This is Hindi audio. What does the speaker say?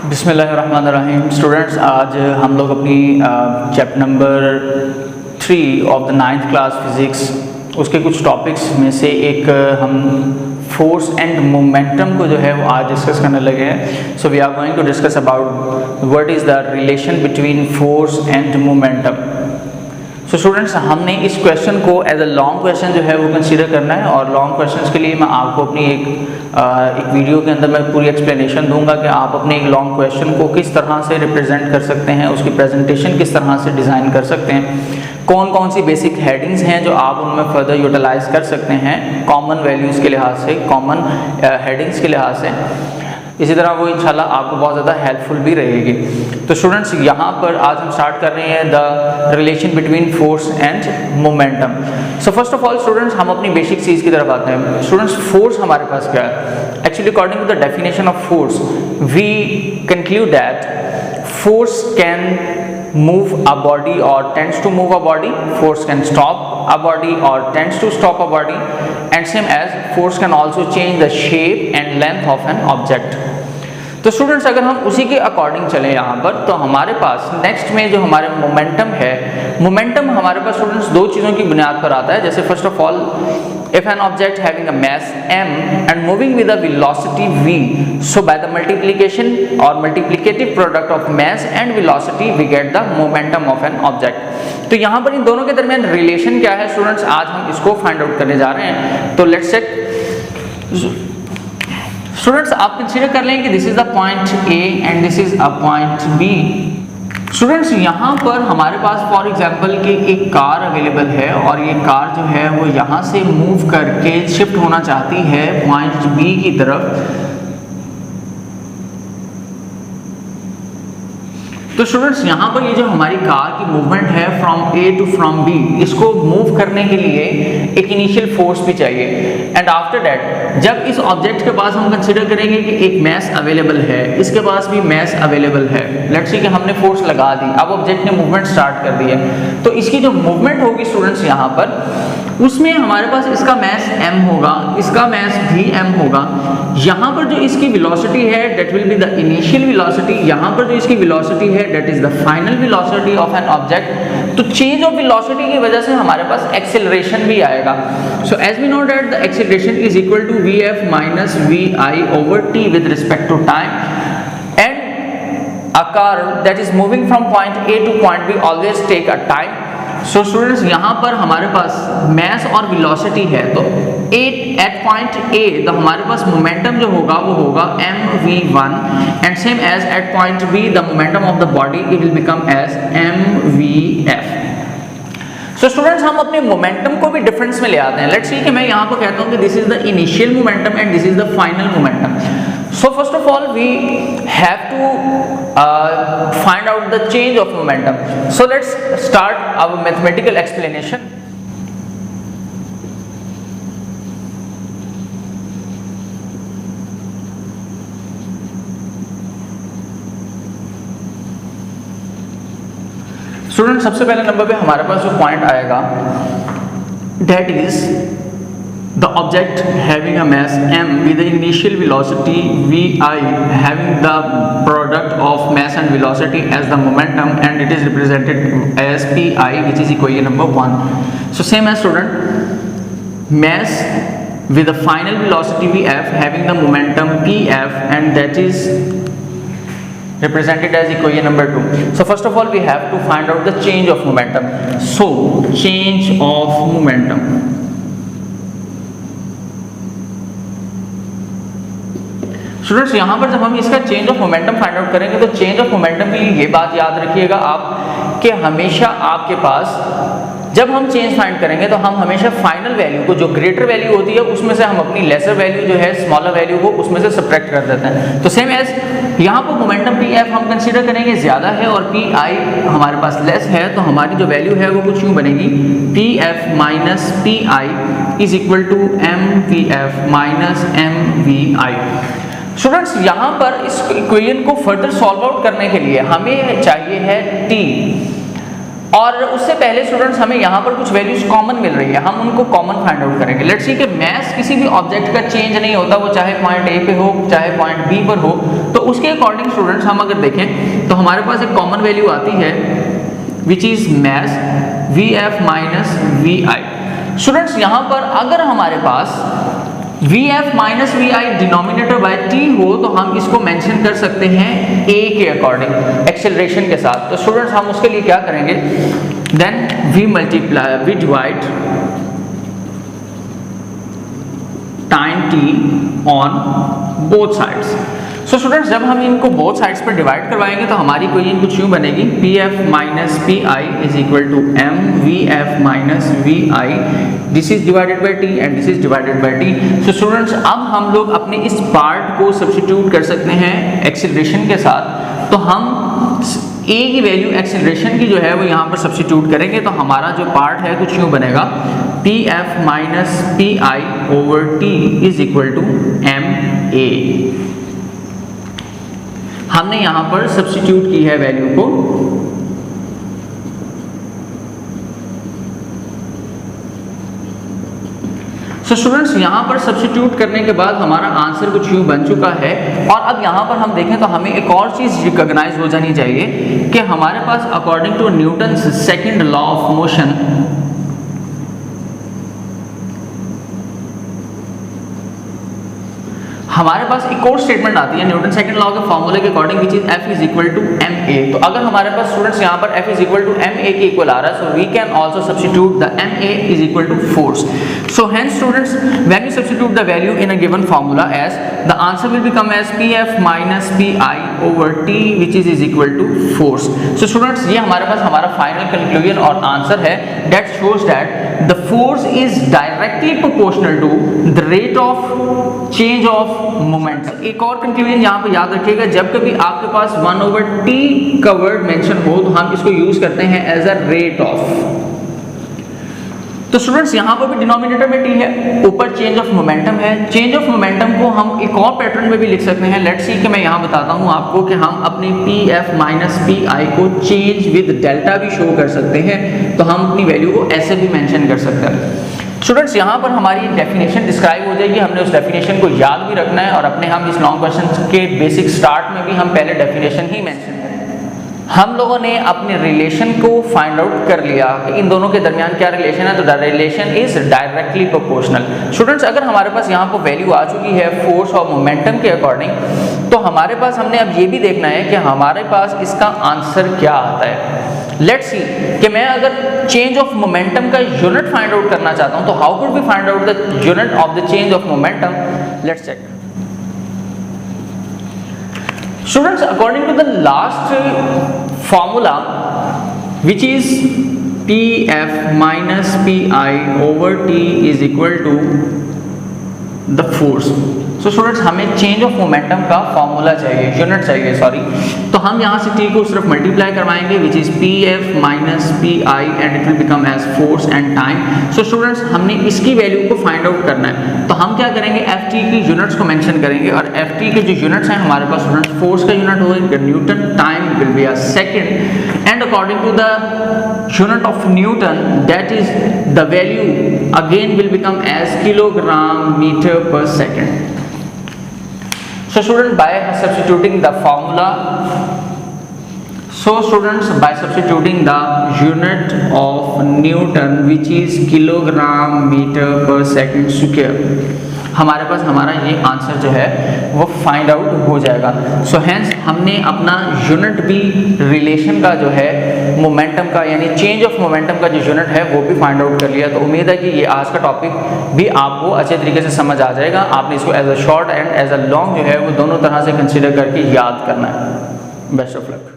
बिस्मिल्लाहिर्रहमानिर्रहीम। स्टूडेंट्स, आज हम लोग अपनी chapter number 3 of the 9th class physics उसके कुछ टॉपिक्स में से एक हम फोर्स एंड मोमेंटम को जो है वो आज डिस्कस करने लगे हैं। So we are going to discuss about what is the relation between force and momentum. So students, हमने इस क्वेश्चन को एज अ लॉन्ग क्वेश्चन जो है वो कंसीडर करना है और लॉन्ग क्वेश्चंस के लिए मैं आपको अपनी एक वीडियो के अंदर मैं पूरी एक्सप्लेनेशन दूंगा कि आप अपने एक लॉन्ग क्वेश्चन को किस तरह से रिप्रेजेंट कर सकते हैं, उसकी प्रेजेंटेशन किस तरह से डिज़ाइन कर सकते हैं, कौन कौन सी बेसिक हेडिंग्स हैं जो आप उनमें फर्दर यूटिलाइज कर सकते हैं कॉमन वैल्यूज़ के लिहाज से, कॉमन हेडिंग्स के लिहाज से। इसी तरह वो इंशाल्लाह आपको बहुत ज़्यादा हेल्पफुल भी रहेगी। तो स्टूडेंट्स, यहाँ पर आज हम स्टार्ट कर रहे हैं the relation between force and momentum. So first of all students, हम अपनी बेसिक चीज़ की तरफ आते हैं। स्टूडेंट्स, फोर्स हमारे पास क्या है? Actually according to the definition of force we conclude that force can move a body or tends to move a body, force can stop a body or tends to stop a body, and same as force can also change the shape and length of an object. तो स्टूडेंट्स, अगर हम उसी के अकॉर्डिंग चलें यहाँ पर, तो हमारे पास नेक्स्ट में जो हमारे मोमेंटम है, मोमेंटम हमारे पास स्टूडेंट्स दो चीज़ों की बुनियाद पर आता है। जैसे first of all, if an object having a mass m and moving with a velocity v, so by the multiplication or multiplicative product of mass and velocity we get the momentum of an object। तो यहाँ पर इन दोनों के दरमियान रिलेशन क्या है स्टूडेंट्स, आज हम इसको फाइंड आउट करने जा रहे हैं। तो लेट्स चेक। स्टूडेंट्स, आप कंसीडर कर लें कि this is the point A and this is a point B. Students, यहाँ पर हमारे पास फॉर एग्जांपल कि एक कार अवेलेबल है और ये कार जो है वो यहाँ से मूव करके शिफ्ट होना चाहती है पॉइंट बी की तरफ। तो स्टूडेंट्स, यहाँ पर ये जो हमारी कार की मूवमेंट है from A to from B, इसको मूव करने के लिए एक इनिशियल फोर्स भी चाहिए। एंड आफ्टर दैट जब इस ऑब्जेक्ट के पास हम कंसीडर करेंगे कि एक मैस अवेलेबल है, इसके पास भी मैस अवेलेबल है, लेट्स सी कि हमने फोर्स लगा दी, अब ऑब्जेक्ट ने मूवमेंट स्टार्ट कर दी है, तो इसकी जो मूवमेंट होगी स्टूडेंट्स यहाँ पर, उसमें हमारे पास इसका मैस m होगा, इसका मैस भी m होगा। यहाँ पर जो इसकी वेलोसिटी है that will be the initial velocity, यहाँ पर जो इसकी वेलोसिटी है that is the final velocity of an object. तो चेंज ऑफ वेलोसिटी की वजह से हमारे पास एक्सेलरेशन भी आएगा। So as we know that the acceleration is equal to vf minus vi over t with respect to time, and a car that is moving from point a to point b always take a time. So students, यहाँ पर हमारे पास मैस और वेलोसिटी है, तो एट पॉइंट ए तो हमारे पास मोमेंटम जो होगा वो होगा mv1, and same as at point B the momentum of the body it will become as mvf। So students, हम अपने मोमेंटम को भी डिफरेंस में ले आते हैं। लेट्स सी कि मैं यहाँ पर कहता हूँ कि this is the initial momentum and this is the final momentum. So first of all we have to find out the change of momentum. So let's start our mathematical explanation. Student, सबसे पहले नंबर पे हमारे पास जो पॉइंट आएगा that is the object having a mass m with the initial velocity vi having the product of mass and velocity as the momentum, and it is represented as pi, which is equation number 1. So same as student, mass with the final velocity vf having the momentum pf, and that is represented as equation number 2. So first of all we have to find out the change of momentum. So change of momentum, students, यहाँ पर जब हम इसका change of momentum find out करेंगे तो चेंज ऑफ मोमेंटम के लिए ये बात याद रखिएगा आप कि हमेशा आपके पास जब हम चेंज फाइंड करेंगे तो हम हमेशा फाइनल वैल्यू को, जो ग्रेटर वैल्यू होती है उसमें से हम अपनी लेसर वैल्यू जो है स्मॉलर वैल्यू को उसमें से सब्ट्रैक्ट कर देते हैं। तो सेम एज यहाँ पर मोमेंटम pf हम कंसीडर करेंगे ज़्यादा है और pi हमारे पास लेस है, तो हमारी जो वैल्यू है वो कुछ यूँ बनेगी pf minus pi is equal to mvf minus mvi। Students, यहाँ पर इस इक्वेशन को फर्दर सॉल्व आउट करने के लिए हमें चाहिए है t, और उससे पहले स्टूडेंट्स हमें यहाँ पर कुछ वैल्यूज कॉमन मिल रही है, हम उनको कॉमन फाइंड आउट करेंगे। लेट्स सी कि मैस किसी भी ऑब्जेक्ट का चेंज नहीं होता, वो चाहे पॉइंट ए पे हो चाहे पॉइंट बी पर हो, तो उसके अकॉर्डिंग स्टूडेंट्स हम अगर देखें तो हमारे पास एक कॉमन वैल्यू आती है which is mass Vf minus Vi। Students यहाँ पर अगर हमारे पास Vf minus Vi denominator by t हो तो हम इसको मेंशन कर सकते हैं a के अकॉर्डिंग एक्सेलरेशन के साथ। तो स्टूडेंट्स हम उसके लिए क्या करेंगे, then we divide time t on both sides. So students जब हम इनको बोथ साइड्स पर डिवाइड करवाएंगे तो हमारी इक्वेशन कुछ यूं बनेगी, Pf minus Pi is equal to m Vf minus Vi, this is divided by t and this is divided by t। So students अब हम लोग अपने इस पार्ट को सब्स्टिट्यूट कर सकते हैं एक्सेलरेशन के साथ। तो हम a की वैल्यू एक्सेलरेशन की जो है वो यहाँ पर सब्स्टिट्यूट करेंगे तो हमारा जो पार्ट है कुछ यूं बनेगा, Pf minus Pi over t is equal to ma। हमने यहां पर सब्स्टिट्यूट की है वैल्यू को। सो स्टूडेंट्स यहां पर सब्स्टिट्यूट करने के बाद हमारा आंसर कुछ यूं बन चुका है। और अब यहां पर हम देखें तो हमें एक और चीज रिकॉग्नाइज हो जानी चाहिए कि हमारे पास according to Newton's second law of motion हमारे पास एक और स्टेटमेंट आती है न्यूटन सेकंड लॉ के फॉर्मूले के according which is F is equal to ma। तो अगर हमारे पास स्टूडेंट्स यहाँ पर F is equal to ma के इक्वल आ रहा है, so we can also substitute the ma is equal to force. So hence students when you substitute the value in a given formula as the answer will become as Pf minus Pi over t which is equal to force. So students ये हमारे पास हमारा फाइनल कंक्लूजन और आंसर है that shows that the force is directly proportional to the rate of change of momentum. एक और कंक्लूजन यहाँ पे याद रखिएगा, जब कभी आपके पास 1 ओवर t का वर्ड मेंशन हो तो हम इसको यूज करते हैं एज अ रेट ऑफ। तो स्टूडेंट्स यहाँ पर भी डिनोमिनेटर में t है, ऊपर चेंज ऑफ मोमेंटम है। चेंज ऑफ मोमेंटम को हम एक और पैटर्न में भी लिख सकते हैं। लेट्स सी कि मैं यहाँ बताता हूँ आपको कि हम अपने Pf माइनस Pi को चेंज विद डेल्टा भी शो कर सकते हैं। तो हम अपनी वैल्यू को ऐसे भी मेंशन कर सकते हैं। स्टूडेंट्स यहाँ पर हमारी डेफिनेशन डिस्क्राइब हो जाएगी, हमने उस डेफिनेशन को याद भी रखना है और अपने हम इस लॉन्ग क्वेश्चन के बेसिक स्टार्ट में भी हम पहले डेफिनेशन ही मेंशन करें। हम लोगों ने अपने रिलेशन को फाइंड आउट कर लिया कि इन दोनों के दरमियान क्या रिलेशन है, तो the relation is directly proportional. Students अगर हमारे पास यहाँ पर वैल्यू आ चुकी है फोर्स और मोमेंटम के अकॉर्डिंग, तो हमारे पास हमने अब ये भी देखना है कि हमारे पास इसका आंसर क्या आता है। लेट्स सी कि मैं अगर चेंज ऑफ मोमेंटम का यूनिट फाइंड आउट करना चाहता हूं तो how could we find out the unit of the change of momentum. Let's check students, according to the last formula which is Pf minus Pi over t is equal to the force. So students हमें चेंज ऑफ मोमेंटम का फॉर्मूला चाहिए, यूनिट चाहिए सॉरी। तो हम यहाँ से t को सिर्फ मल्टीप्लाई करवाएंगे which is Pf minus Pi and it will become as force and time. So students हमने इसकी वैल्यू को फाइंड आउट करना है। तो हम क्या करेंगे, Ft की यूनिट्स को मेंशन करेंगे और Ft के जो यूनिट्स हैं हमारे पास स्टूडेंट्स फोर्स का यूनिट होगा newton, time will be a second and according to the unit of newton that is the value again will become as kilogram metre per second. So students, by substituting the formula, by substituting the unit of Newton which is kilogram meter per second square, हमारे पास हमारा ये आंसर जो है वो फाइंड आउट हो जाएगा। सो हेंस हमने अपना यूनिट भी रिलेशन का जो है मोमेंटम का यानी चेंज ऑफ मोमेंटम का जो यूनिट है वो भी फाइंड आउट कर लिया। तो उम्मीद है कि ये आज का टॉपिक भी आपको अच्छे तरीके से समझ आ जाएगा। आपने इसको as a short and as a long जो है वो दोनों तरह से कंसिडर करके याद करना है। Best of luck.